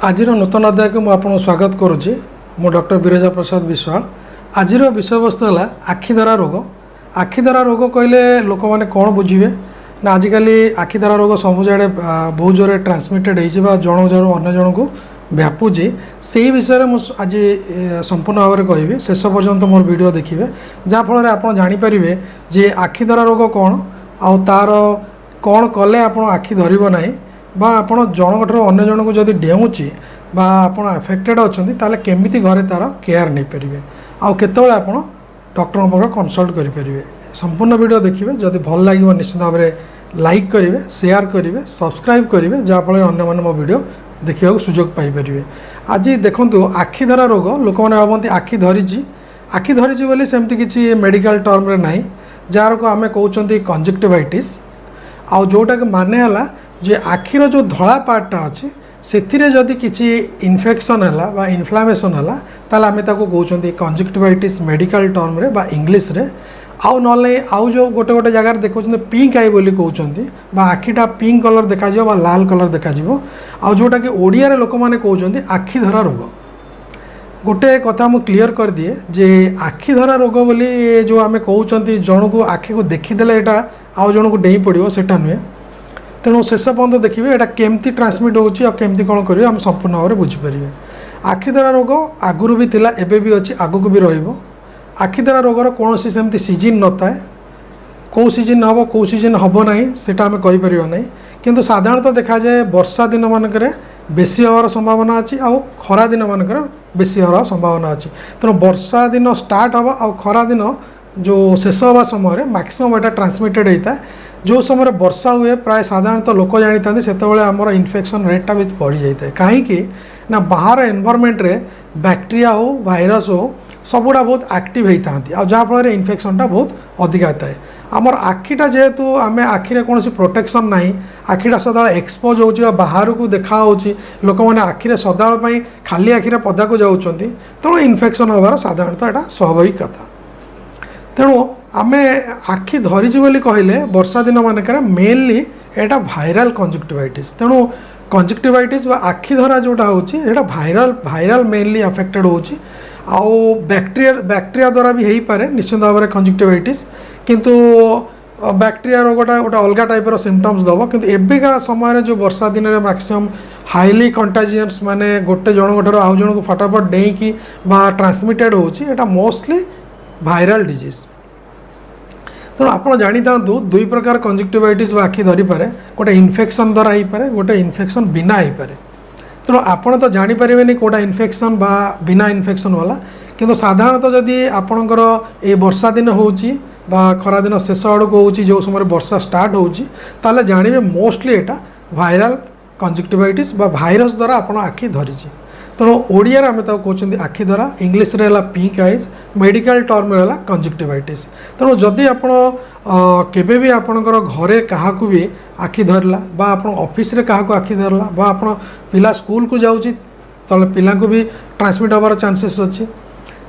आज नूतन अध्याय को मुझे स्वागत करुच्ची मु डॉक्टर बिरजा प्रसाद विश्वाल। आज विषय वस्तु है आखिधरा रोग। आखिधरा रोग कहले लोक मैंने कौन बुझे ना आजिकल आखिधरा रोग सब जगह बहुत जोर ट्रांसमिटेड हो जन जन अन्य जन को व्यापुची से विषय में आज संपूर्ण भाव में कहि शेष पर्यंत मोर वीडियो देखिए जहाँफल आप जानीपर जे आखिधरा रोग कौन आ तार कौन कले आप आखि धरब ना बा आपण जनक ठार अन्य जन को जदि डेऊँची बा आपण अफेक्टेड अच्छा ताले केमिति घरे तार केयर नहीं पारे आउ केतबेले आपण डॉक्टर पाखे कंसल्ट करेंगे। संपूर्ण वीडियो देखिए जदि भल लगे निश्चित भाव में लाइक करेंगे, शेयर करेंगे, सब्सक्राइब करेंगे जहाँफल अन्य मैंने मो वीडियो देखा सुजोग पाइपर। आज देखो आखिधरा रोग लोक मैंने भावती आखि धरी बोली सेमती किसी मेडिकल टर्म रे ना जार को आम कहते कंजक्टिवाइटिस आउ जोटा कि माने है जे आखिर जो धला पार्टा अच्छी से जदि किसी इन्फेक्शन है इन्फ्लामेशन है ताल आम कहते कंजक्टिवाइटिस मेडिकल टर्म रे बा इंग्लिश रे आउ ना आउ जो गोटे गोटे जगार देखते पिंक आई बोली कहते आखिटा पिंक कलर देखा लाल कलर देखा आउ जोटा कि ओडिया रे लोक माने कहते आखिधरा रोग। गोटे कथा मु क्लीयर कर दिए जे आखिधरा रोग बोली जो आम कहते जन को आखि को देखीदे यहाँ आउ जन को डेई पड़ो सेटा नुहे। तेणु शेष पर्यंत देखिए यहाँ केमती ट्रांसमिट होमती कौन करेंगे आम संपूर्ण भाव में बुझीपर। आखिधरा रोग आगुरी भी थिला एबे भी अच्छी आगू भी रहिबो। आखिधरा रोगर कौन सेमती सीजन न थाए कौ सीजन हम कौ सीजन हम ना सेटा आम कहीपर ना किंतु साधारणतः देखा जाए वर्षा दिन मानक बेसी हवार संभावना अच्छी आउ खरा दिन मानक बेसी हवार संभावना अच्छी। तेणु वर्षा दिन स्टार्ट हम आउ खरा दिन जो शेष हवा समय मैक्सिमम यहाँ ट्रांसमिटेड होता है। जो समय वर्षा हुए प्राय साधारणतः लोक जानी था से आमर इन्फेक्शन रेटा भी बढ़ी जाता है कहीं ना बाहर एनवायरनमेंट रे बैक्टेरिया हो भाइरस हो सबुड़ा बहुत एक्टिव होता है जहाँफल इन्फेक्शनटा बहुत अधिक आता है। आमर आखिटा जेहेतु आम आखिरे कौन प्रोटेक्शन ना आखिटा सदा एक्सपोज हो बाहर को देखा लोक मैंने आखिरे सदा खाली आखिरे पदा को जाऊँच तेणु इन्फेक्शन हबार साधारणतः यहाँ स्वाभाविक कथा। तेणु आमे आखि धरीची बोली कहले वर्षा दिन मानक मेनली एटा भाइराल कंजक्टिवाइटिस। तेणु कंजक्टिवाइटिस वा आखि धरा जोटा होची एटा भाइराल मेनली अफेक्टेड होची आउ बैक्टेरिया द्वारा भी हो पारे निश्चित भाव में कंजक्टिवाइटिस किंतु बैक्टेरिया रोगटा गोटे अलग टाइपर सिम्पटम्स दब किंतु एबिका समय जो वर्षा दिन में मैक्सिमम हाईली कंटाजियस माने गोटे जन ठार आउ जन को फटाफट डेईकी बा ट्रांसमिटेड होची एटा मोस्टली भाइराल डिजीज। तेणु आप जानी था दुई प्रकार कंजक्टिवाइटिस आखि धरी पारे गोटे इन्फेक्शन द्वारा हो पारे गोटे इन्फेक्शन बिना हो पारे। तेणु आपड़ तो जानीपर कौटा इन्फेक्शन बा बिना इन्फेक्शन वाला किंतु साधारणतः जदि आपणकर ये वर्षा दिन होची बा खरा दिन शेष आड़ को होची जो समय वर्षा स्टार्ट होची ताले जानिबे मोस्टली एटा भाइराल कंजक्टिवाइटिस बा भाइरस द्वारा आपण आखि धरीची। तेणु ओडिया आम कहते आखिधरा इंग्लीश रे पिंक आईज मेडिकल टर्म रे कंजक्टिवाइटिस। तेणु जदि आप केबे भी आपणकर घरे क्या भी आखि धरला बा आप ऑफिस रे क्या आखि धरला बा आप पिला स्कूल को जाऊँगी तो पिला को भी ट्रांसमिट होबार चांसेस अच्छी।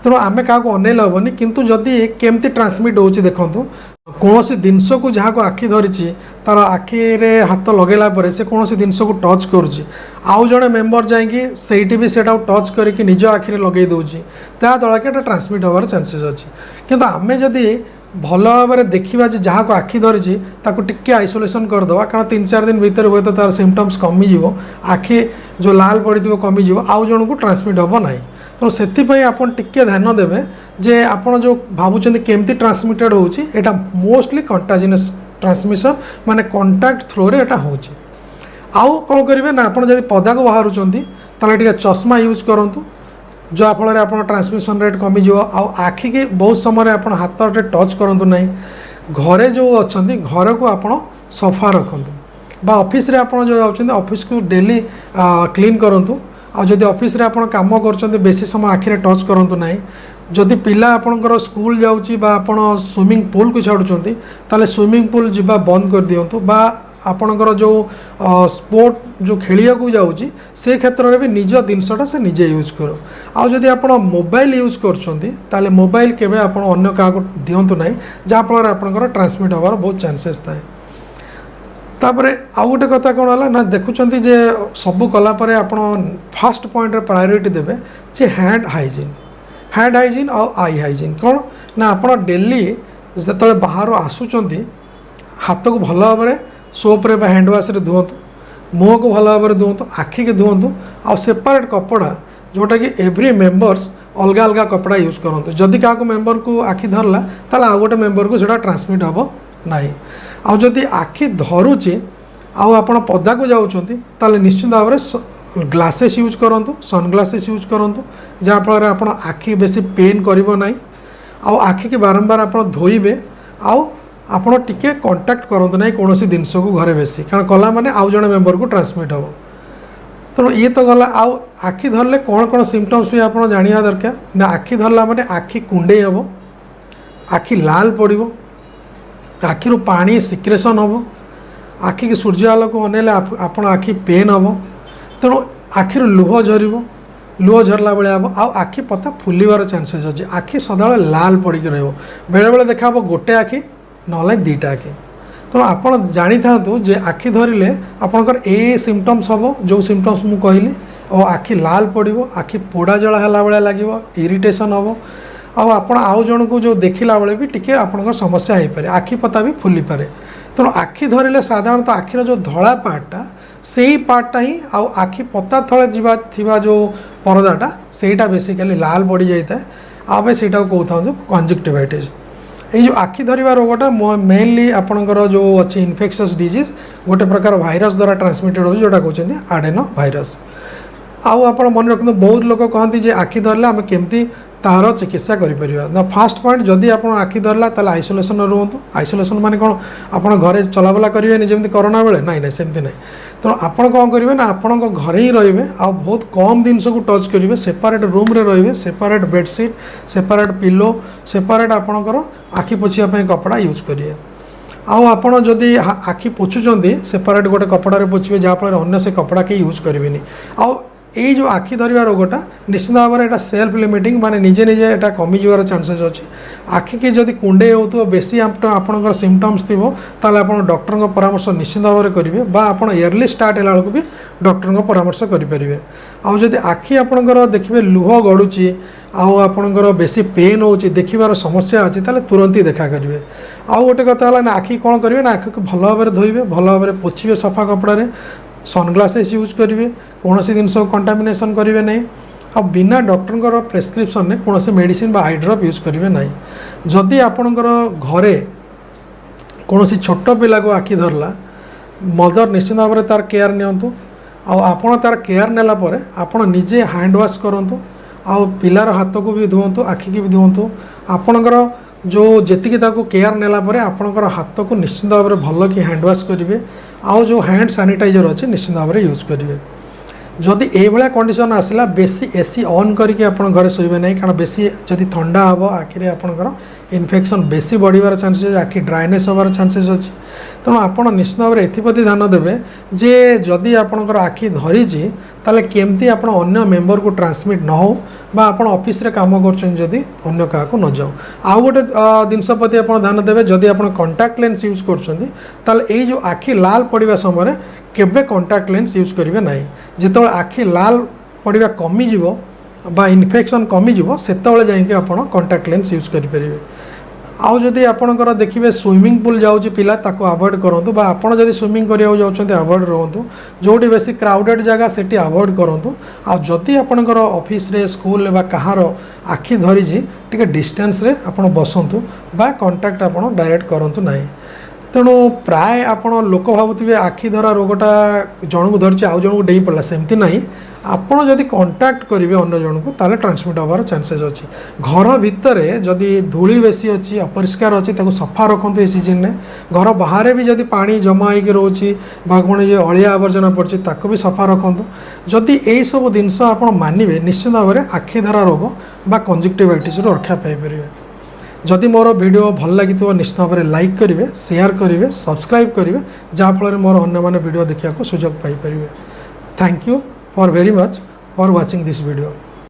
तेणु आम क्या अनेला हेनी किंतु जदि केमती ट्रांसमिट हो देखूँ कौन जिनस को जहाँ को आखि धरी तार आखिरे हाथ लगेला से कौन जिनस को टच करुँच आउ जड़े मेम्बर जाइए भी से टच करके निज आखिरे लगे दूसरी द्वारा कि ट्रांसमिट होबार चांसेस अच्छी। किंतु आम जदि भल भाव में देखा जहाँ को आखि धरी टिके आइसोलेसन करदे कारण 3-4 दिन भीतर हुए तो तार सिम्पटम्स कमिज आखि जो लाल पड़ो कमिज आउ जन को ट्रांसमिट हम ना। तो से आपन टिके ध्यान देवे जे आपन जो भावुं केमती ट्रांसमिटेड होची एटा मोस्टली कंटाजिनस ट्रांसमिशन माने कांटेक्ट थ्रू रे एटा होची। आउ कौन करेंगे ना आपन जदि पदा को बाहर टिके चश्मा यूज करंतु जो फल आप ट्रांसमिशन रेट कमिज आउ आखि की बहुत समय आप हाथ टच करूँ ना घरे जो अच्छा घर को आप सफा रखु बा ऑफिस रे आप जो जाऊँ ऑफिस को डेली क्लीन करूँ आ जदि ऑफिस रे आपण काम कर बेसी समय आखिरे टच करूँ ना जदि पिला आपणकर स्कूल जाऊँगी बा आपण स्विमिंग पूल को छाड़ुंट ताले स्विमिंग पूल जीवा बंद कर दिंतु बा आपणकर जो स्पोर्ट जो खेलिया को जाऊँगी से क्षेत्र में भी निज जिनसटा से निजे यूज करो। आउ जदि आप मोबाइल यूज कर मोबाइल केवे आप अन्य क्या दिंतु ना जहाँफल आपणकर ट्रांसमिट होबार बहुत चांसेस थाए। तापर आउ गोटे कथा कौन है ना देखुं जे सबू कलापर आप फास्ट पॉइंट प्रायोरिटी देवे जे हैंड हाइजीन आउ आई हाइजीन कौन ना आप डेली जो बाहर आसुंच हाथ को भल भाव में सोप्रे हैंड वाश धुवतु मुँह को भल भाव में धुवतु आखि के धुवतु आ सेपरेट कपड़ा जोटा कि एवरी मेंबर्स अलग अलग कपड़ा यूज करूँ जदि क्या मेंबर को आखि धरला ताला आउ गोटे मेंबर को सेटा ट्रांसमिट हम ना आउ जदि आखि धरुची आपण पदा को जाऊँच ताले निश्चित भाव में ग्लासेस यूज करूँ सनग्लासेस यूज करूँ जहाँफल आप आखि बेसी पेन करिवो नाही आउ आखि के बारंबार आप धोइबे आउ आपण टिके कांटेक्ट करंतु नाही कौन सी जिनस को घरे बेसी कारण कला माने आउ जने मेंबर को ट्रांसमिट हम तेणु ये तो गला आउ आखि धरले कौन कौन सिम्पटम्स भी आप जानिया दरकार ना आखि धरला माने आखि कुंडे हम आखि लाल पड़ो आखिरु पानी सिक्रेसन हम आखि के सूर्य आलोक अनेले आपण आखि पेन हम तेणु आखिरु लुह झरिबो लुह झरला बेले हम आउ आखि पता फुलिबार चान्सेस अच्छे आखि सदा लाल पड़क रहिबो बेले बेले देखा गोटे आखि ना दुईटा आखि तेणु आप जानी था जे आखि धरिले आपणकर ए सिम्पटम्स हम जो सिम्पटम्स मु कहली और आखि लाल पड़ो आखि पोड़ा जला है भाया लगे इरिटेशन हम आपण आउ जन को जो देखला बेले भी टिके आपणकर समस्या हो पारे आखि पता भी फुली पारे तेणु आखि धरिले साधारणतः आखिर जो धला पार्टा से ही पार्टा ही आउ आखि पता थले जीवा थिबा जो परदाटा सेटा बेसिकली लाल पड़ जाता है आम से कहता हूँ कंजक्टिवाइटिस ये जो आखि धरिबा रोगटा मेनली आपणकर जो अच्छी इन्फेक्शस डिजीज गोटे प्रकार भाइरस द्वारा ट्रांसमिटेड हो जोटा कहते आडेनो भाइरस आउ आप मन रखते बहुत लोग कहते आखि धरले आम केमती तार चिकित्सा करें ना फास्ट पॉइंट जदि आप आखि धरला ताले आइसोलेशन रुहतु आइसोलेशन माने कौन आप घरे चलाबला करेंगे जमी कोरोना बेले नाई सेमती ना तेणु आप कौन करेंगे ना आपण घरे ही रे आ बहुत कम जिनस को टच करेंगे सेपरेट रूम रे रे separate bedsheet separate pillow separate आपणकर आखि पोछिया कपड़ा यूज करेंगे आउ आपण जदि आखि पोछुंट सेपरेट गोटे कपड़े पोछे जहाँफल अन्य से कपड़ा कहीं यूज करेंगे आउ ये जो आखि धरिबा रोगटा निश्चित भाव में सेल्फ लिमिटिंग माने निजे निजे एटा कमी जीवार चान्सेस अच्छे आखि के जदि कुंडे हो बेसी आपणकर सिम्पटम्स थी ताले आपण डॉक्टर परामर्श निश्चित भाव में करेंगे बा आप इयरली स्टार्ट है भी डॉक्टर परामर्श करेंगे आउ जदि आखि आपणकर देखिए लुह गड़ुची आउ आपणकर बेसी पेन हो देखिबार समस्या अच्छी ताले तुरंत ही देखा करेंगे आउ गोटे कथा है ना आखि कौन करेंगे ना आखि को भल भाव में धोइबे भल भाव में पोछिबे सफा कपड़े सनग्लासेस यूज करेंगे कौन सी जिनस कंटामिनेशन करेंगे ना आ बिना डॉक्टर प्रेस्क्रिप्शन ने कौन मेडिसिन आई ड्रॉप यूज करेंगे ना जदि आपणकर घरे कौन सी छोट पिला को आखि धरला मदर निश्चित भाव में तार केयर नियंतु आपण तार केयर नेला परे आपण निजे हैंड वाश करंतु आ पिलार हाथ को भी धुवंतु आखि की भी धुवंतु आपणकर जो जेतिकी ताको केयर नेला परे आपणकर हाथ को निश्चित भाव में भल कि हैंड वाश करेंगे आउ जो हैंड सैनिटाइजर अच्छे निश्चित भाव में यूज करेंगे जदि ये भाया कंडीशन आसला बेसी एसी ऑन करके आप घरे शोबे ना कारण बेसी जदि ठंडा हम आखिरे आपणकर इन्फेक्शन बेसी बढ़िबार चान्सेस आखि ड्राइनेस होबार चान्सेस अच्छे तेणु आप निश्चित भाव में एथिप्रति ध्यान देवे जे जदि आपणकर आखि धरीची ताले केमती आपण अन्य मेंबर को ट्रांसमिट न हो बा आपण ऑफिस रे काम करछन जदि अन्य का को न जाओ आउ गोटे जिनस प्रति आप ध्यान देवे जदि आप कंटाक्ट लेंस यूज करछन ताले ए जो आखि लाल पड़िबा समय केबे कंटाक्ट लेंस यूज करेंगे ना जिते आखि लाल पड़िबा कमी जीवो बा इन्फेक्शन कमी जीवो सेतेबेले जाइके आपण कंटाक्ट लेंस यूज करि परिबे आउ जदि आपणकर देखिए स्विमिंग पूल जाऊँच पिला ताको अवॉइड करूँ बा आपड़ जदि स्विमिंग करिया जाउछन्ते अवॉइड रहतु जोटी बेसी क्राउडेड जगह सेठी अवॉइड करूँ आ जदि आपणकर ऑफिस रे स्कूल बा कहार आखि धरिजी टिके डिस्टेंस रे आपण बसंतु बा कांटेक्ट आपण डायरेक्ट करंतु नाही तेणु प्राय आपण लोक भावुवे आखि धरा रोगटा जन को धरछि आउ जन को डेई पड़ला सेमती नाही आपण जदि कांटेक्ट करेंगे अन्य जन को ताले ट्रांसमिट होबार चान्सेस अच्छी घर भितर जदि धूली बेसी अच्छी अपरिष्कार अच्छी ताको सफा रखु ए सीजन में घर बाहर भी जदि पानी जमा होगी रोचे कौन जो अलिया आवर्जना पड़े ताको भी सफा रखु जदि यही सब जिनस आप मानवे निश्चित भाव में आखि धरा रोग बा कंजक्टिवाइटिस रक्षा पाइपर जदि मोर वीडियो भल लगी निश्चित भाव में लाइक करेंगे शेयर करेंगे सब्सक्राइब करेंगे जहाँफल मोर अन्य मैंने वीडियो देखा सुजोग पाइपर thank you for very much for watching this video.